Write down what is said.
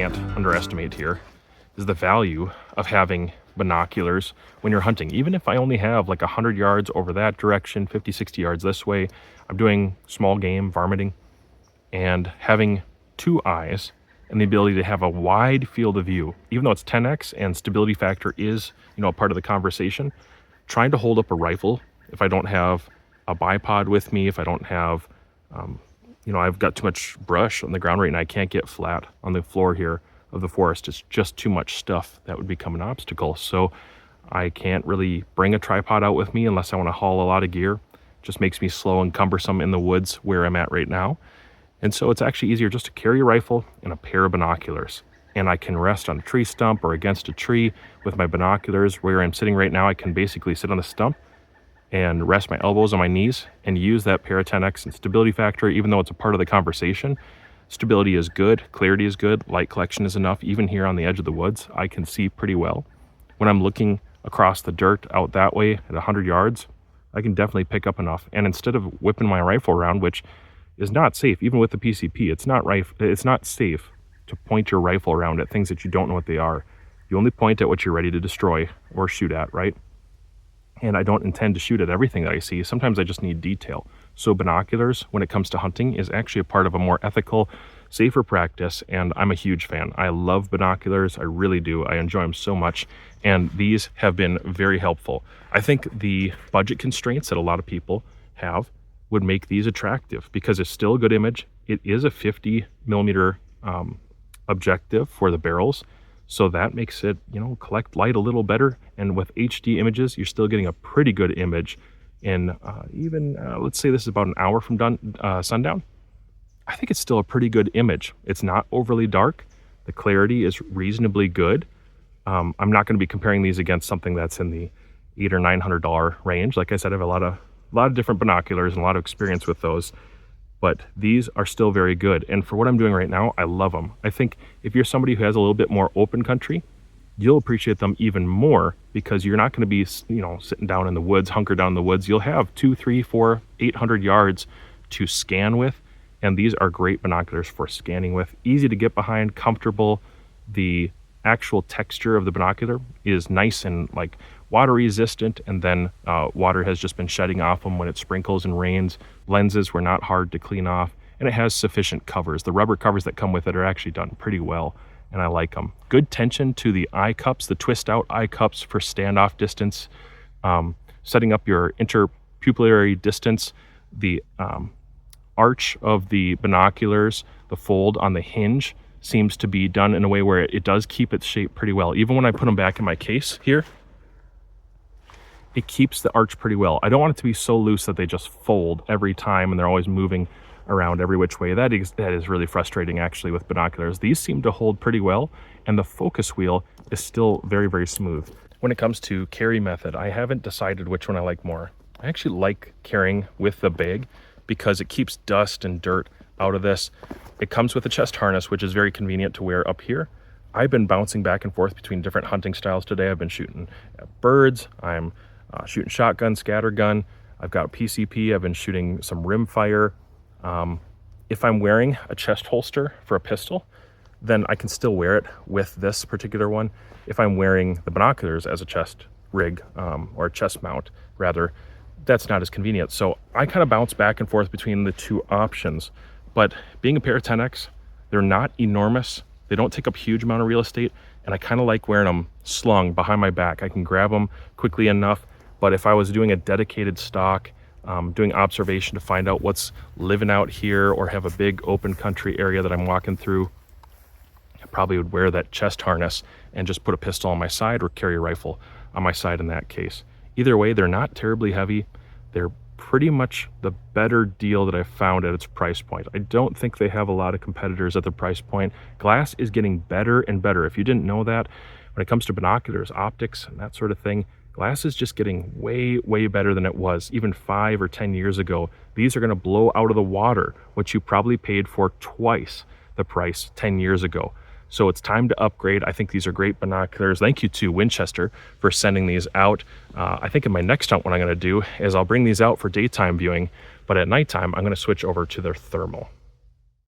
can't underestimate here is the value of having binoculars when you're hunting. Even if I only have like 100 yards over that direction, 50, 60 yards this way, I'm doing small game varminting, and having 2 eyes and the ability to have a wide field of view, even though it's 10x and stability factor is, a part of the conversation, trying to hold up a rifle if I don't have a bipod with me, if I don't have, I've got too much brush on the ground right now, I can't get flat on the floor here of the forest. It's just too much stuff that would become an obstacle. So I can't really bring a tripod out with me unless I want to haul a lot of gear. It just makes me slow and cumbersome in the woods where I'm at right now. And so it's actually easier just to carry a rifle and a pair of binoculars. And I can rest on a tree stump or against a tree with my binoculars. Where I'm sitting right now, I can basically sit on the stump and rest my elbows on my knees and use that pair of 10x and stability factor. Even though it's a part of the conversation, stability is good, clarity is good, light collection is enough. Even here on the edge of the woods, I can see pretty well. When I'm looking across the dirt out that way at 100 yards, I can definitely pick up enough. And instead of whipping my rifle around, which is not safe, even with the PCP, it's not safe to point your rifle around at things that you don't know what they are. You only point at what you're ready to destroy or shoot at, right? And I don't intend to shoot at everything that I see. Sometimes I just need detail. So binoculars, when it comes to hunting, is actually a part of a more ethical, safer practice, and I'm a huge fan. I love binoculars, I really do. I enjoy them so much, and these have been very helpful. I think the budget constraints that a lot of people have would make these attractive because it's still a good image. It is a 50 millimeter objective for the barrels. So that makes it, collect light a little better. And with HD images, you're still getting a pretty good image in let's say this is about an hour from sundown. I think it's still a pretty good image. It's not overly dark. The clarity is reasonably good. I'm not going to be comparing these against something that's in the $800 or $900 range. Like I said, I have a lot of different binoculars and a lot of experience with those. But these are still very good. And for what I'm doing right now, I love them. I think if you're somebody who has a little bit more open country, you'll appreciate them even more because you're not going to be, sitting down in the woods, hunkered down in the woods. You'll have 200, 300, 400, 800 yards to scan with. And these are great binoculars for scanning with. Easy to get behind, comfortable. The actual texture of the binocular is nice and like water resistant, and then water has just been shedding off them when it sprinkles and rains. Lenses were not hard to clean off, and it has sufficient covers. The rubber covers that come with it are actually done pretty well, and I like them. Good tension to the eye cups, the twist out eye cups for standoff distance, setting up your interpupillary distance, the arch of the binoculars, the fold on the hinge seems to be done in a way where it does keep its shape pretty well. Even when I put them back in my case here, it keeps the arch pretty well. I don't want it to be so loose that they just fold every time and they're always moving around every which way. That is really frustrating actually with binoculars. These seem to hold pretty well, and the focus wheel is still very, very smooth. When it comes to carry method, I haven't decided which one I like more. I actually like carrying with the bag because it keeps dust and dirt out of this. It comes with a chest harness, which is very convenient to wear up here. I've been bouncing back and forth between different hunting styles today. I've been shooting at birds, I'm shooting shotgun, scatter gun. I've got PCP, I've been shooting some rim fire. If I'm wearing a chest holster for a pistol, then I can still wear it with this particular one. If I'm wearing the binoculars as a chest rig, or a chest mount rather, that's not as convenient. So I kind of bounce back and forth between the two options. But being a pair of 10X, they're not enormous. They don't take up a huge amount of real estate. And I kind of like wearing them slung behind my back. I can grab them quickly enough. But if I was doing a dedicated stock, doing observation to find out what's living out here or have a big open country area that I'm walking through, I probably would wear that chest harness and just put a pistol on my side or carry a rifle on my side in that case. Either way, they're not terribly heavy. They're pretty much the better deal that I've found at its price point. I don't think they have a lot of competitors at the price point. Glass is getting better and better. If you didn't know that, when it comes to binoculars, optics, and that sort of thing, glass is just getting way, way better than it was even 5 or 10 years ago. These are going to blow out of the water what you probably paid for twice the price 10 years ago. So it's time to upgrade. I think these are great binoculars. Thank you to Winchester for sending these out. I think in my next hunt, what I'm going to do is I'll bring these out for daytime viewing, but at nighttime, I'm going to switch over to their thermal.